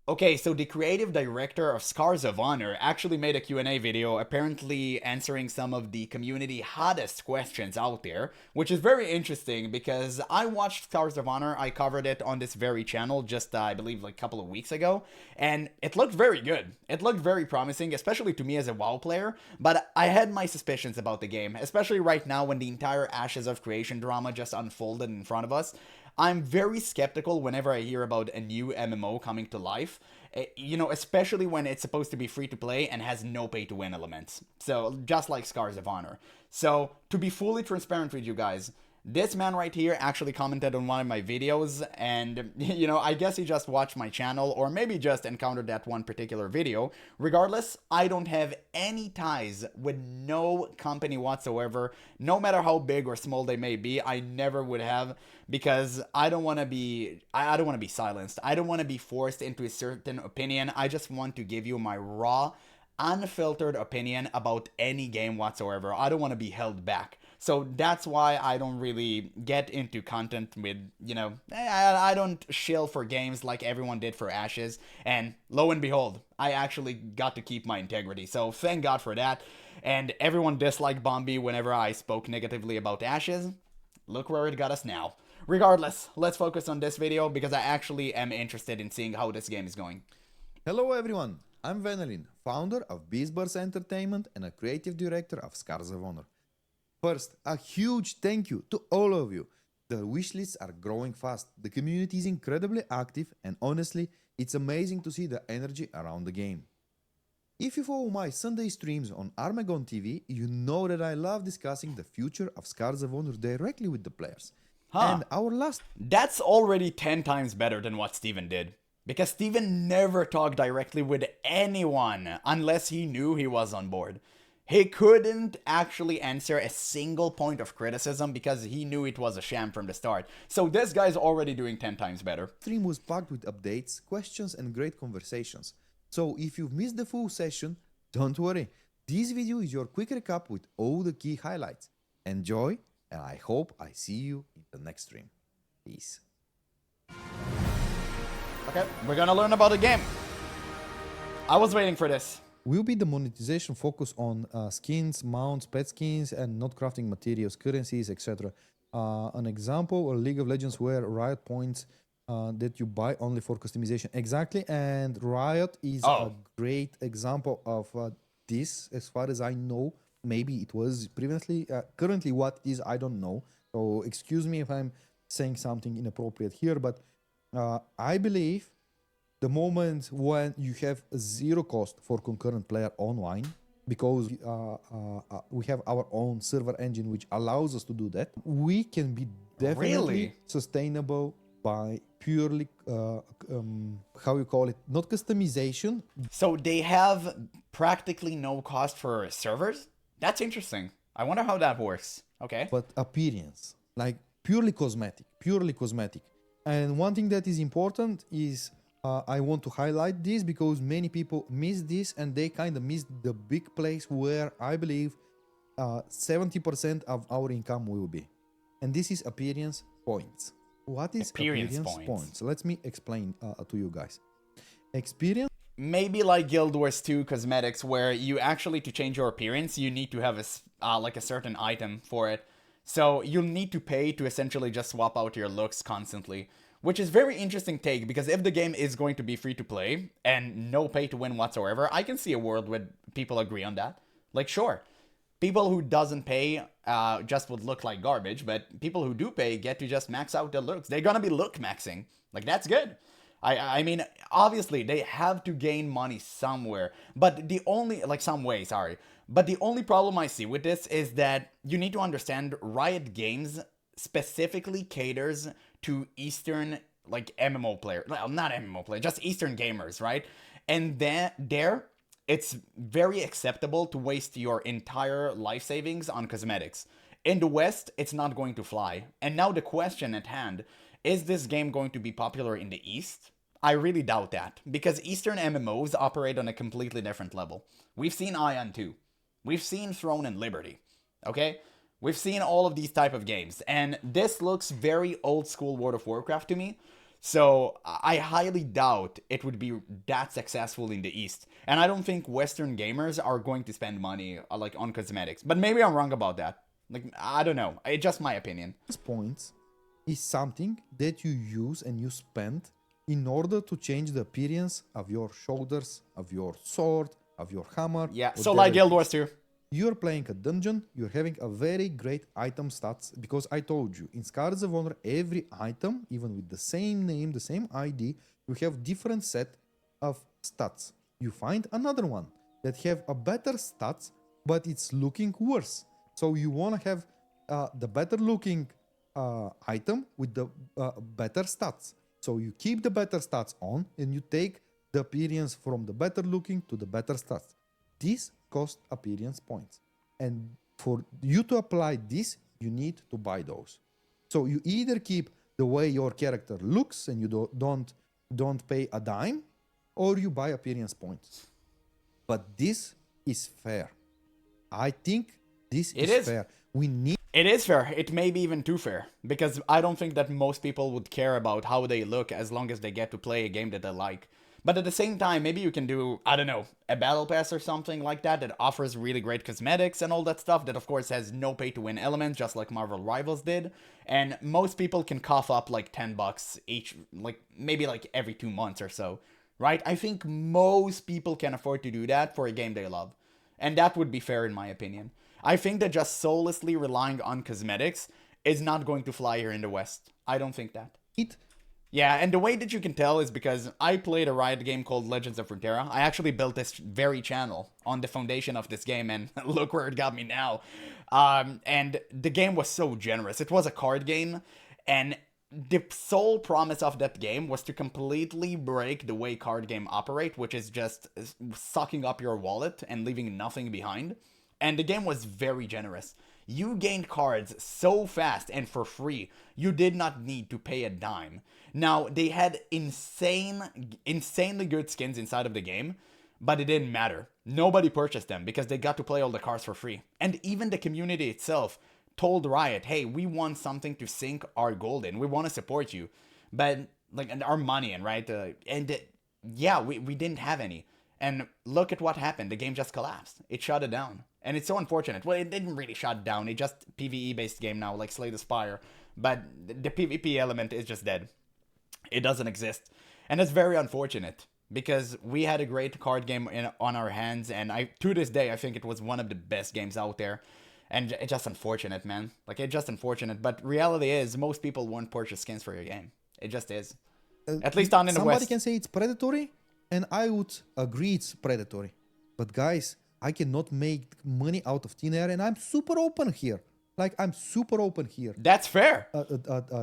Okay, so the creative director of Scars of Honor actually made a Q&A video apparently answering some of the community hottest questions out there, which is very interesting because I watched Scars of Honor. I covered it on this very channel just, I believe, like a couple of weeks ago, and it looked very good. It looked very promising, especially to me as a WoW player, but I had my suspicions about the game, especially right now when the entire Ashes of Creation drama just unfolded in front of us. I'm very skeptical whenever I hear about a new MMO coming to life. Especially when it's supposed to be free to play and has no pay to win elements. So, just like Scars of Honor. So, to be fully transparent with you guys, this man right here actually commented on one of my videos, and, I guess he just watched my channel, or maybe just encountered that one particular video. Regardless, I don't have any ties with no company whatsoever, no matter how big or small they may be. I never would have, because I don't want to be silenced. I don't want to be forced into a certain opinion. I just want to give you my raw, unfiltered opinion about any game whatsoever. I don't want to be held back. So that's why I don't really get into content with, I don't shill for games like everyone did for Ashes. And lo and behold, I actually got to keep my integrity. So thank God for that. And everyone disliked Bombi whenever I spoke negatively about Ashes. Look where it got us now. Regardless, let's focus on this video because I actually am interested in seeing how this game is going. Hello everyone, I'm Venelin, founder of Beastburst Entertainment and a creative director of Scars of Honor. First, a huge thank you to all of you. The wishlists are growing fast, the community is incredibly active, and honestly, it's amazing to see the energy around the game. If you follow my Sunday streams on Armagon TV, you know that I love discussing the future of Scars of Honor directly with the players. And our last... That's already 10 times better than what Steven did. Because Steven never talked directly with anyone unless he knew he was on board. He couldn't actually answer a single point of criticism because he knew it was a sham from the start. So this guy's already doing 10 times better. Stream was packed with updates, questions and great conversations. So if you've missed the full session, don't worry. This video is your quick recap with all the key highlights. Enjoy, and I hope I see you in the next stream. Peace. Okay, we're gonna learn about the game. I was waiting for this. Will be the monetization focus on skins, mounts, pet skins, and not crafting materials, currencies, etc. An example, a League of Legends where Riot points that you buy only for customization. Exactly, and Riot is a great example of this, as far as I know. Maybe it was previously. Currently, what is, I don't know. So excuse me if I'm saying something inappropriate here, but I believe the moment when you have zero cost for concurrent player online, because we have our own server engine which allows us to do that, we can be definitely sustainable by purely, how you call it, not customization. So they have practically no cost for servers? That's interesting. I wonder how that works. Okay. But appearance, like purely cosmetic. And one thing that is important is I want to highlight this because many people miss this and they kind of miss the big place where I believe 70% of our income will be. And this is appearance points. What is appearance points? Let me explain to you guys. Experience. Maybe like Guild Wars 2 cosmetics, where you actually, to change your appearance, you need to have a certain item for it. So you'll need to pay to essentially just swap out your looks constantly. Which is very interesting take, because if the game is going to be free to play and no pay to win whatsoever, I can see a world where people agree on that. Like, sure, people who doesn't pay just would look like garbage, but people who do pay get to just max out their looks. They're gonna be look maxing. Like, that's good. I mean, obviously, they have to gain money somewhere, but the only, like, some way, sorry. But the only problem I see with this is that you need to understand Riot Games specifically caters to Eastern, like, MMO player, well, not MMO player, just Eastern gamers, right? And then there, it's very acceptable to waste your entire life savings on cosmetics. In the West, it's not going to fly. And now the question at hand, is this game going to be popular in the East? I really doubt that, because Eastern MMOs operate on a completely different level. We've seen Ion 2. We've seen Throne and Liberty, okay? We've seen all of these type of games, and this looks very old school World of Warcraft to me. So I highly doubt it would be that successful in the East. And I don't think Western gamers are going to spend money like on cosmetics. But maybe I'm wrong about that. Like, I don't know. It's just my opinion. Points is something that you use and you spend in order to change the appearance of your shoulders, of your sword, of your hammer. Yeah, so like Guild Wars 2. You're playing a dungeon, you're having a very great item stats, because I told you, in Scars of Honor, every item, even with the same name, the same ID, you have different set of stats. You find another one that have a better stats, but it's looking worse. So you want to have the better looking item with the better stats. So you keep the better stats on and you take the appearance from the better looking to the better stats. This cost appearance points. And for you to apply this, you need to buy those. So you either keep the way your character looks and you don't pay a dime, or you buy appearance points. But this is fair. I think this is fair. It is fair. It may be even too fair. Because I don't think that most people would care about how they look as long as they get to play a game that they like. But at the same time, maybe you can do, I don't know, a battle pass or something like that that offers really great cosmetics and all that stuff that of course has no pay to win elements, just like Marvel Rivals did. And most people can cough up like $10 each, like maybe like every 2 months or so, right? I think most people can afford to do that for a game they love. And that would be fair in my opinion. I think that just soullessly relying on cosmetics is not going to fly here in the West. I don't think that. Yeah, and the way that you can tell is because I played a Riot game called Legends of Runeterra. I actually built this very channel on the foundation of this game, and look where it got me now. And the game was so generous. It was a card game, and the sole promise of that game was to completely break the way card game operate, which is just sucking up your wallet and leaving nothing behind. And the game was very generous. You gained cards so fast and for free, you did not need to pay a dime. Now, they had insanely good skins inside of the game, but it didn't matter. Nobody purchased them because they got to play all the cards for free. And even the community itself told Riot, hey, we want something to sink our gold in. We want to support you. But, like, and our money in, right? Yeah, we didn't have any. And look at what happened. The game just collapsed. It shut it down. And it's so unfortunate. Well, it didn't really shut down. It's just PvE-based game now, like Slay the Spire. But the PvP element is just dead. It doesn't exist. And it's very unfortunate. Because we had a great card game on our hands. And to this day, I think it was one of the best games out there. And it's just unfortunate, man. Like, it's just unfortunate. But reality is, most people won't purchase skins for your game. It just is. At least on in the West. Somebody can say it's predatory. And I would agree it's predatory. But guys, I cannot make money out of thin air, and I'm super open here. Like, I'm super open here. That's fair.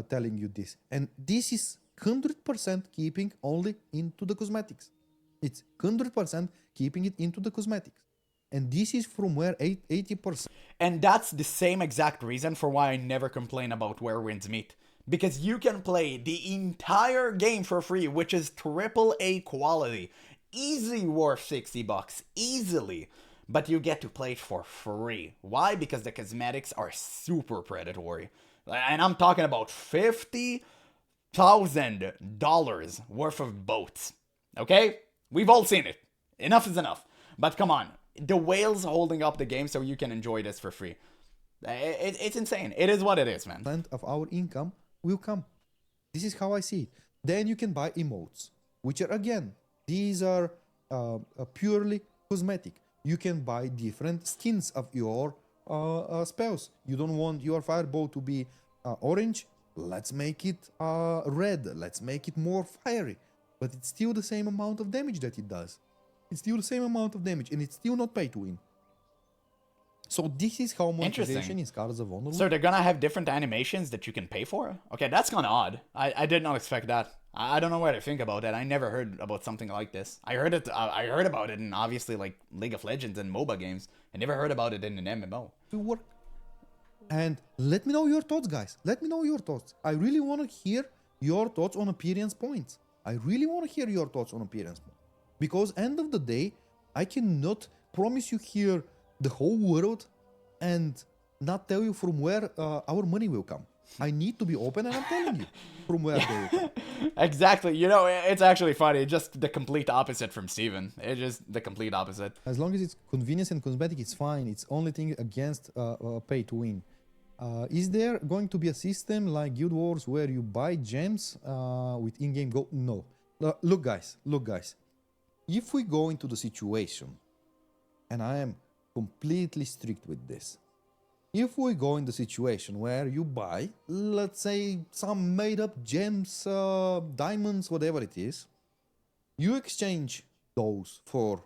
Telling you this. And this is 100% keeping only into the cosmetics. It's 100% keeping it into the cosmetics. And this is from where 80%. And that's the same exact reason for why I never complain about where winds meet. Because you can play the entire game for free, which is AAA quality. Easily worth $60, easily. But you get to play it for free. Why? Because the cosmetics are super predatory. And I'm talking about $50,000 worth of boats. Okay? We've all seen it. Enough is enough. But come on. The whale's holding up the game so you can enjoy this for free. It's insane. It is what it is, man. Of our income will come. This is how I see it. Then you can buy emotes, which are, again, these are purely cosmetic. You can buy different skins of your spells. You don't want your fireball to be orange? Let's make it red. Let's make it more fiery. But it's still the same amount of damage that it does. It's still the same amount of damage, and it's still not pay to win. So this is how monetization in Scars of Honor. So they're gonna have different animations that you can pay for? Okay, that's kind of odd. I did not expect that. I don't know what to think about that. I never heard about something like this. I heard about it in obviously like League of Legends and MOBA games. I never heard about it in an MMO. To work. And let me know your thoughts, guys. Let me know your thoughts. I really want to hear your thoughts on appearance points. I really want to hear your thoughts on appearance points. Because end of the day, I cannot promise you here the whole world and not tell you from where our money will come. I need to be open, and I'm telling you from where they come. Exactly. You know, it's actually funny. Just the complete opposite from Steven. It's just the complete opposite. As long as it's convenience and cosmetic, it's fine. It's only thing against pay to win. Is there going to be a system like Guild Wars where you buy gems with in-game gold? No. Look, guys. If we go into the situation, and I am completely strict with this, if we go in the situation where you buy, let's say, some made-up gems, diamonds, whatever it is, you exchange those for,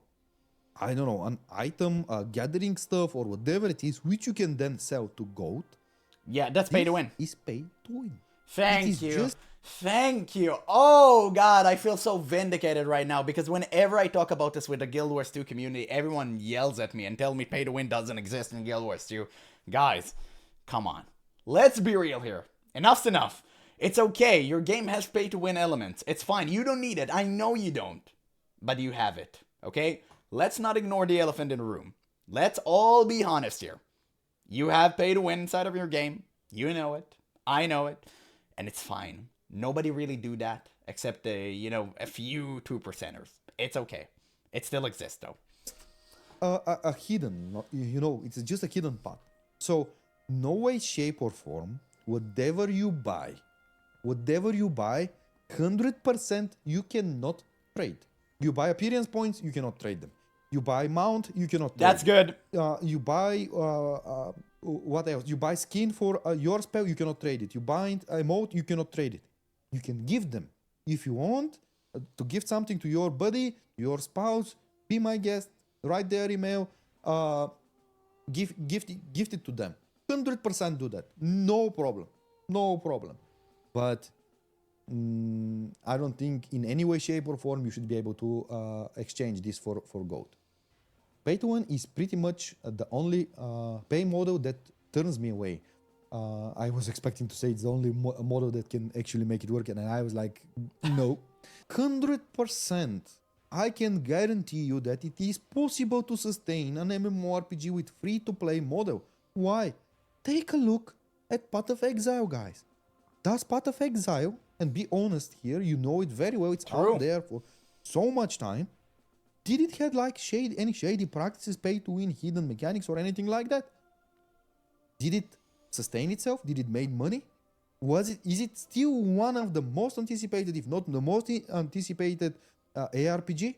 I don't know, an item, gathering stuff, or whatever it is, which you can then sell to gold. Yeah, that's pay to win. Is pay to win. Thank you. Thank you. Oh god, I feel so vindicated right now because whenever I talk about this with the Guild Wars 2 community, everyone yells at me and tell me pay to win doesn't exist in Guild Wars 2. Guys, come on. Let's be real here. Enough's enough. It's okay. Your game has pay to win elements. It's fine. You don't need it. I know you don't. But you have it. Okay? Let's not ignore the elephant in the room. Let's all be honest here. You have pay to win inside of your game. You know it. I know it. And it's fine. Nobody really do that except a few 2%ers. It's okay. It still exists though. A hidden, it's just a hidden path. So no way, shape or form, whatever you buy, 100% you cannot trade. You buy appearance points, you cannot trade them. You buy mount, you cannot trade. That's good. You buy what else? You buy skin for your spell, you cannot trade it. You buy emote, you cannot trade it. You can give them. If you want to gift something to your buddy, your spouse, be my guest, write their email, gift it to them. 100% do that. No problem. But I don't think in any way, shape or form you should be able to exchange this for gold. Pay to win is pretty much the only pay model that turns me away. I was expecting to say it's the only model that can actually make it work, and I was like, no. 100%. I can guarantee you that it is possible to sustain an MMORPG with free-to-play model. Why? Take a look at Path of Exile, guys. Does Path of Exile, and be honest here, you know it very well, it's True. out there for so much time. Did it have like any shady practices, pay to win, hidden mechanics, or anything like that? Did it sustain itself? Did it make money? Is it still one of the most anticipated, if not the most anticipated ARPG?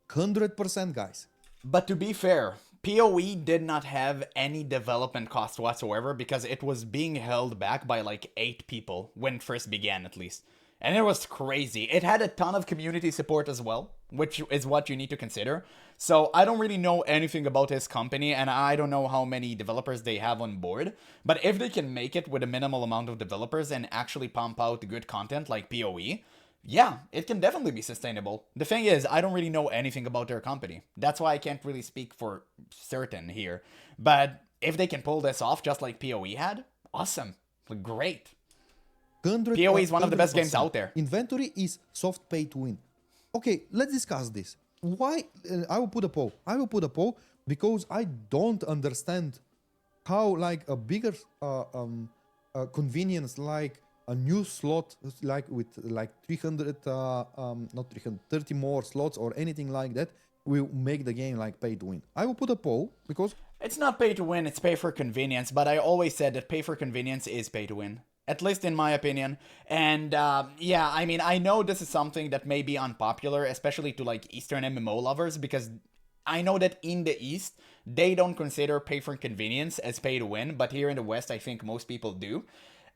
100%, guys. But to be fair, PoE did not have any development cost whatsoever because it was being held back by like 8 people when it first began, at least. And it was crazy. It had a ton of community support as well, which is what you need to consider. So I don't really know anything about his company, and I don't know how many developers they have on board. But if they can make it with a minimal amount of developers and actually pump out good content like PoE, yeah, it can definitely be sustainable. The thing is, I don't really know anything about their company. That's why I can't really speak for certain here. But if they can pull this off just like PoE had, awesome. Great. PoE is one of the best games out there. Inventory is soft pay to win. Okay, let's discuss this. Why? I will put a poll because I don't understand how like a bigger convenience like a new slot like with like 30 more slots or anything like that will make the game like pay to win. I will put a poll because it's not pay to win, it's pay for convenience, but I always said that pay for convenience is pay to win. At least in my opinion. And yeah, I mean, I know this is something that may be unpopular, especially to like Eastern MMO lovers, because I know that in the East, they don't consider pay for convenience as pay to win, but here in the West, I think most people do.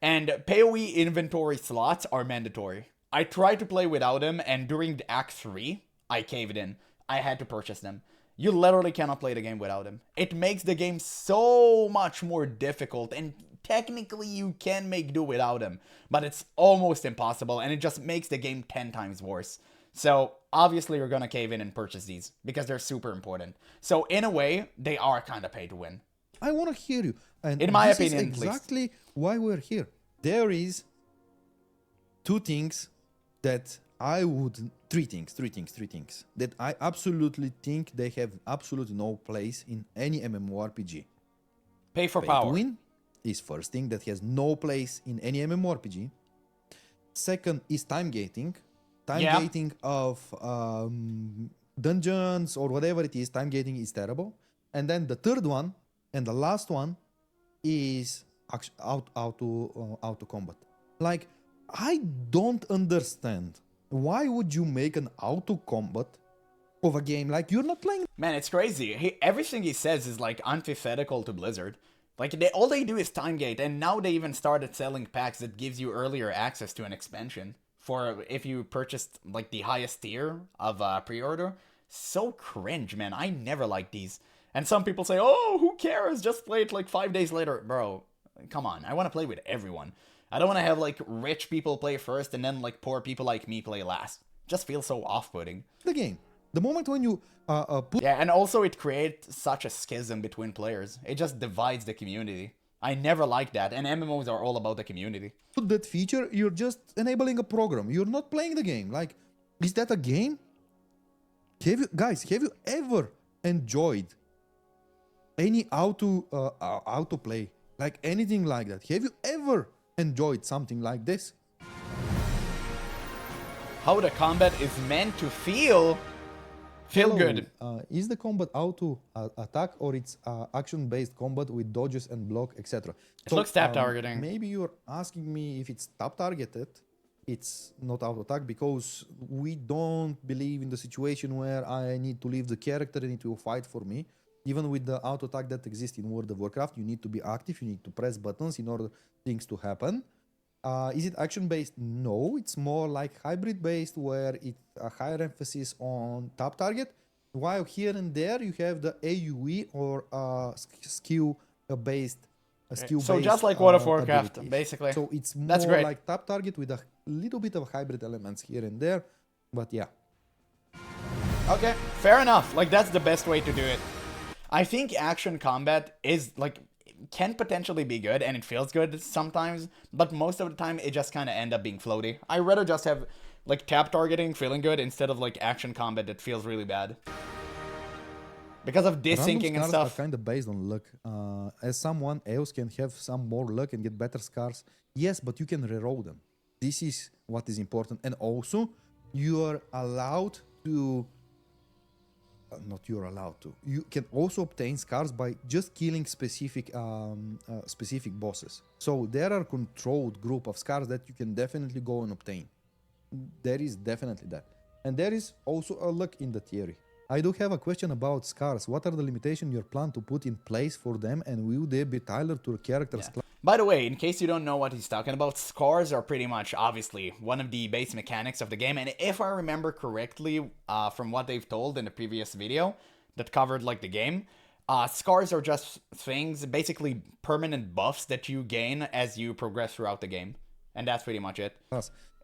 And PoE inventory slots are mandatory. I tried to play without them, and during the Act 3, I caved in. I had to purchase them. You literally cannot play the game without them. It makes the game so much more difficult, and technically you can make do without them, but it's almost impossible, and it just makes the game 10 times worse. So obviously you're gonna cave in and purchase these because they're super important. So in a way, they are kind of pay to win. I want to hear you. And in my this opinion, is exactly why we're here. There is three things that I absolutely think they have absolutely no place in any MMORPG. Pay for power. To win is first thing that has no place in any MMORPG. Second is time gating. Time Yeah. gating of dungeons or whatever it is, time gating is terrible. And then the third one and the last one is auto combat. Like, I don't understand why would you make an auto combat of a game like you're not playing. Man, it's crazy. Everything he says is like antithetical to Blizzard. Like all they do is time gate, and now they even started selling packs that gives you earlier access to an expansion for if you purchased like the highest tier of pre-order. So cringe, man. I never liked these. And some people say, "Oh, who cares? Just play it like 5 days later." Bro, come on. I want to play with everyone. I don't want to have like rich people play first and then like poor people like me play last. Just feels so off-putting. The game. The moment when you put Yeah, and also it creates such a schism between players. It just divides the community. I never liked that, and MMOs are all about the community. that feature, you're just enabling a program. You're not playing the game. Like, is that a game? Have you ever enjoyed any auto play? Like anything like that? Have you ever enjoyed something like this? How the combat is meant to feel Hello, good. Is the combat auto attack or it's action-based combat with dodges and block, etc.? It looks tap targeting. Maybe you're asking me if it's tap targeted. It's not auto attack because we don't believe in the situation where I need to leave the character and it will fight for me. Even with the auto attack that exists in World of Warcraft, you need to be active. You need to press buttons in order things to happen. Is it action-based? No, it's more like hybrid-based where it's a higher emphasis on tap target, while here and there you have the AoE or skill-based So just like World of Warcraft, abilities. basically. So it's more That's great. like tap target with a little bit of hybrid elements here and there, but yeah. Okay, fair enough. Like, that's the best way to do it. I think action combat is, like, can potentially be good, and it feels good sometimes, but most of the time it just kind of end up being floaty. I'd rather just have, like, tap targeting feeling good instead of, like, action combat that feels really bad. Because of desyncing and Random scars stuff. are kind of based on luck. As someone else can have some more luck and get better scars, yes, but you can reroll them. This is what is important. And also, you are allowed to... not you're allowed to. You can also obtain scars by just killing specific bosses. So there are controlled group of scars that you can definitely go and obtain. There is definitely that. And there is also a luck in the theory. I do have a question about scars. What are the limitations you plan to put in place for them, and will they be tailored to a character's class? By the way, in case you don't know what he's talking about, scars are pretty much, obviously, one of the base mechanics of the game. And if I remember correctly, from what they've told in the previous video that covered, like, the game, scars are just things, basically permanent buffs that you gain as you progress throughout the game. And that's pretty much it.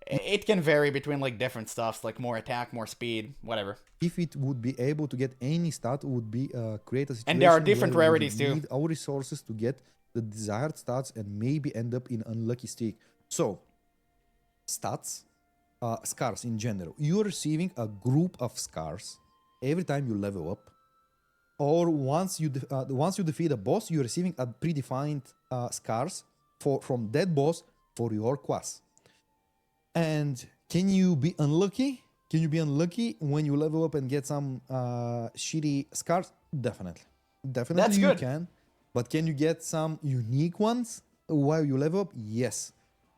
It can vary between, like, different stuffs, like more attack, more speed, whatever. If it would be able to get any stat, would be create a situation And there are different where we rarities too. need our resources to get the desired stats and maybe end up in unlucky streak. So, stats, scars in general. You're receiving a group of scars every time you level up, or once you defeat a boss, you're receiving a predefined scars from that boss for your class. And can you be unlucky? Can you be unlucky when you level up and get some shitty scars? Definitely. Definitely That's you good. can. But can you get some unique ones while you level up? Yes.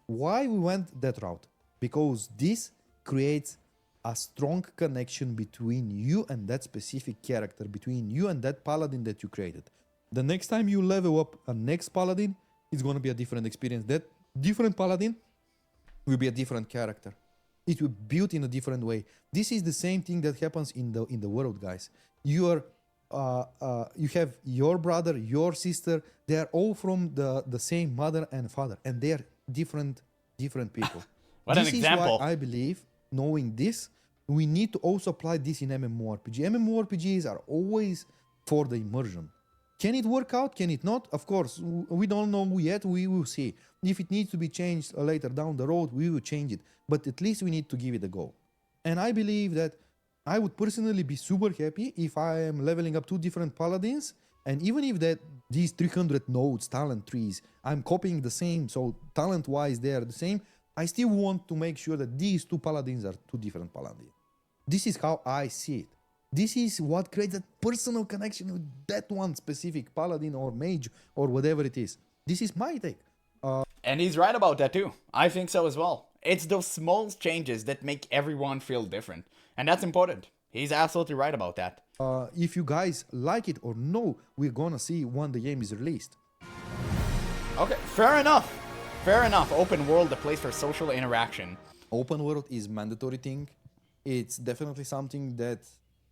Why we went that route? Because this creates a strong connection between you and that specific character, between you and that paladin that you created. The next time you level up a next paladin, it's going to be a different experience. That different paladin will be a different character. It will be built in a different way. This is the same thing that happens in the world, guys. You have your brother, your sister. They are all from the same mother and father, and they are different people. What an This example. is why I believe, knowing this, we need to also apply this in MMORPG. MMORPGs are always for the immersion. Can it work out? Can it not? Of course, we don't know yet. We will see. If it needs to be changed later down the road, we will change it. But at least we need to give it a go. And I believe that I would personally be super happy if I am leveling up 2 different paladins And even if that these 300 nodes, talent trees, I'm copying the same, so talent-wise they are the same, I still want to make sure that these two paladins are two different paladins. This is how I see it. This is what creates a personal connection with that one specific paladin or mage or whatever it is. This is my take. And he's right about that too. I think so as well. It's those small changes that make everyone feel different. And that's important. He's absolutely right about that. If you guys like it or no, we're gonna see when the game is released. Okay, fair enough. Fair enough. Open world, a place for social interaction. Open world is mandatory thing. It's definitely something that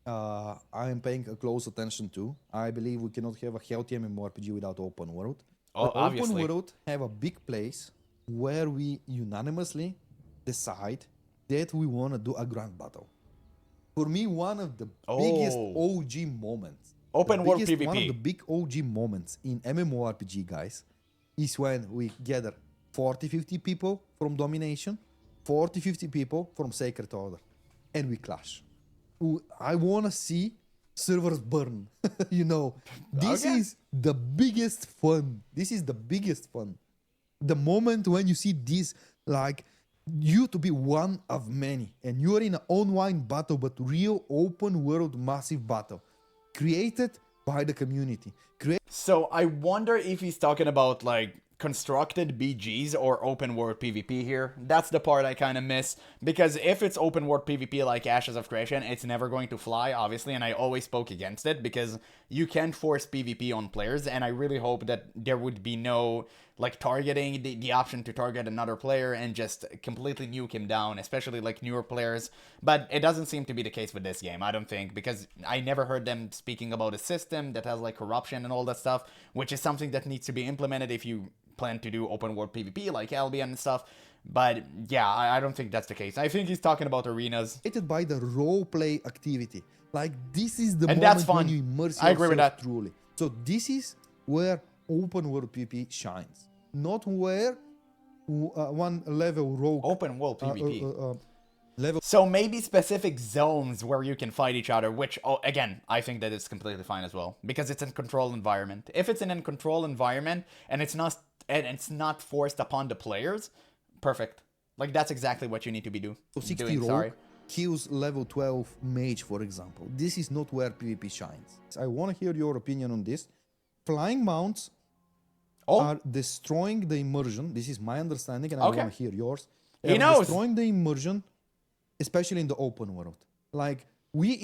I am paying a close attention to. I believe we cannot have a healthy MMORPG without open world. Oh, The obviously. open world have a big place where we unanimously decide that we want to do a grand battle. For me, one of the biggest OG moments, Open world one of PvP. the big OG moments in MMORPG, guys, is when we gather 40-50 people from Domination, 40-50 people from Sacred Order, and we clash. I want to see servers burn. You know, this Okay. is the biggest fun. This is the biggest fun. The moment when you see this, like, you to be one of many, and you are in an online battle, but real open world massive battle, created by the community. So I wonder if he's talking about like constructed BGs or open world PvP here. That's the part I kind of miss, because if it's open world PvP like Ashes of Creation, it's never going to fly, obviously, and I always spoke against it because you can't force PvP on players, and I really hope that there would be no like targeting, the option to target another player and just completely nuke him down, especially like newer players. But it doesn't seem to be the case with this game, I don't think, because I never heard them speaking about a system that has like corruption and all that stuff, which is something that needs to be implemented if you plan to do open world PvP like Albion and stuff. But yeah, I don't think that's the case. I think he's talking about arenas. Created by the role play activity. Like, this is the And moment that's fun. when you immerse I agree with yourself that. truly. So this is where open world PvP shines, not where one level rogue Open world PvP. level. So maybe specific zones where you can fight each other, which, oh, again, I think that it's completely fine as well, because it's in controlled environment. If it's in a controlled environment and it's not forced upon the players, perfect. Like, that's exactly what you need to be doing. 60 rogue kills level 12 mage, for example. This is not where PvP shines. I want to hear your opinion on this. Flying mounts are destroying the immersion. This is my understanding, and I want to hear yours. He knows. Destroying the immersion, especially in the open world. Like, we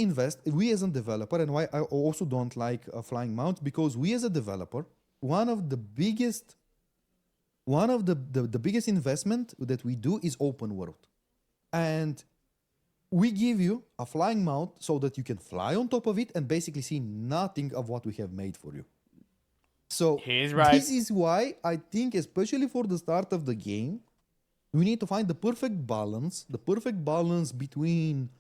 as a developer, and why I also don't like flying mounts, because we as a developer, one of the biggest investment that we do is open world. And we give you a flying mount so that you can fly on top of it and basically see nothing of what we have made for you. So he's right. This is why I think, especially for the start of the game, we need to find the perfect balance between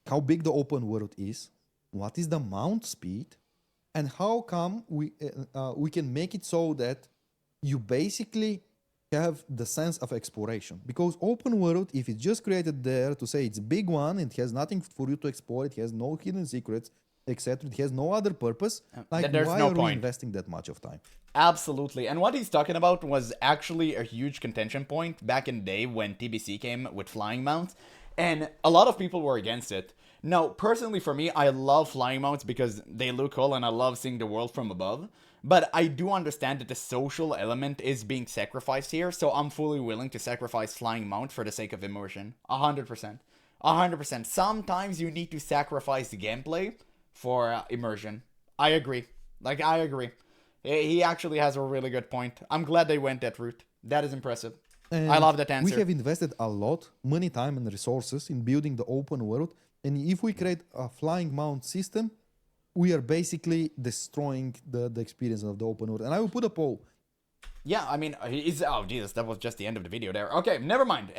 how big the open world is, what is the mount speed, and how come we can make it so that you basically have the sense of exploration. Because open world, if it's just created there to say it's a big one, it has nothing for you to explore, it has no hidden secrets, etc., it has no other purpose, like, there's why no are point we investing that much of time? Absolutely. And what he's talking about was actually a huge contention point back in the day when TBC came with flying mounts, and a lot of people were against it. Now, personally for me, I love flying mounts because they look cool and I love seeing the world from above. But I do understand that the social element is being sacrificed here, so I'm fully willing to sacrifice flying mount for the sake of immersion. 100%. 100%. Sometimes you need to sacrifice the gameplay for immersion. I agree. Like, I agree. He actually has a really good point. I'm glad they went that route. That is impressive. And I love that answer. We have invested a lot, money, time, and resources in building the open world. And if we create a flying mount system, we are basically destroying the experience of the open world. And I will put a poll. Yeah, I mean, oh Jesus, that was just the end of the video there. Okay, never mind.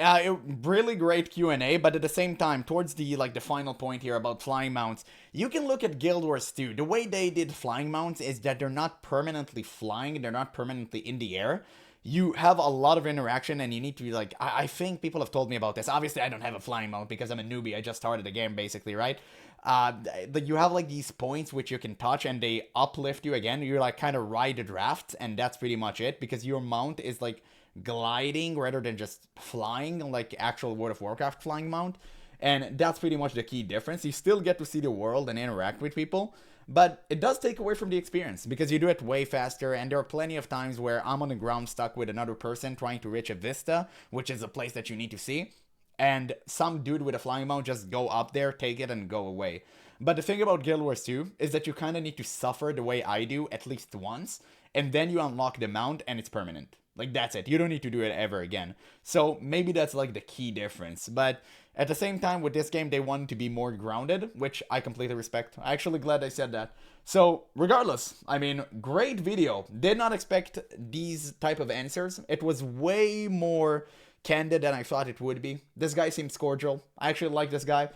Really great Q&A, but at the same time, towards the final point here about flying mounts, you can look at Guild Wars 2. The way they did flying mounts is that they're not permanently flying, they're not permanently in the air. you have a lot of interaction and you need to be like, I think people have told me about this. Obviously, I don't have a flying mount because I'm a newbie. I just started the game basically, right? You have like these points which you can touch and they uplift you again. You're like kind of ride a draft, and that's pretty much it because your mount is like gliding rather than just flying like actual World of Warcraft flying mount. And that's pretty much the key difference. You still get to see the world and interact with people, but it does take away from the experience because you do it way faster. And there are plenty of times where I'm on the ground stuck with another person trying to reach a vista, which is a place that you need to see. And some dude with a flying mount just go up there, take it, and go away. But the thing about Guild Wars 2 is that you kind of need to suffer the way I do at least once, and then you unlock the mount and it's permanent. Like, that's it. You don't need to do it ever again. So maybe that's like the key difference. But at the same time, with this game, they wanted to be more grounded, which I completely respect. I'm actually glad they said that. So, regardless, I mean, great video. Did not expect these type of answers. It was way more candid than I thought it would be. This guy seems cordial. I actually like this guy.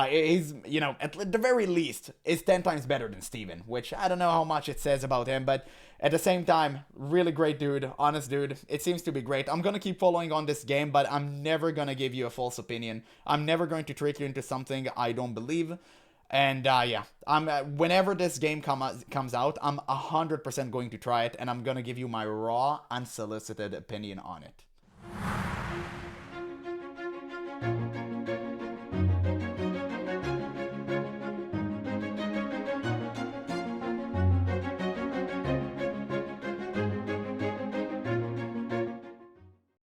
He's, you know, at the very least, is 10 times better than Steven, which I don't know how much it says about him, but at the same time, really great dude, honest dude. It seems to be great. I'm gonna keep following on this game, but I'm never gonna give you a false opinion. I'm never going to trick you into something I don't believe. And yeah, I'm whenever this game comes out, I'm 100% going to try it, and I'm gonna give you my raw, unsolicited opinion on it.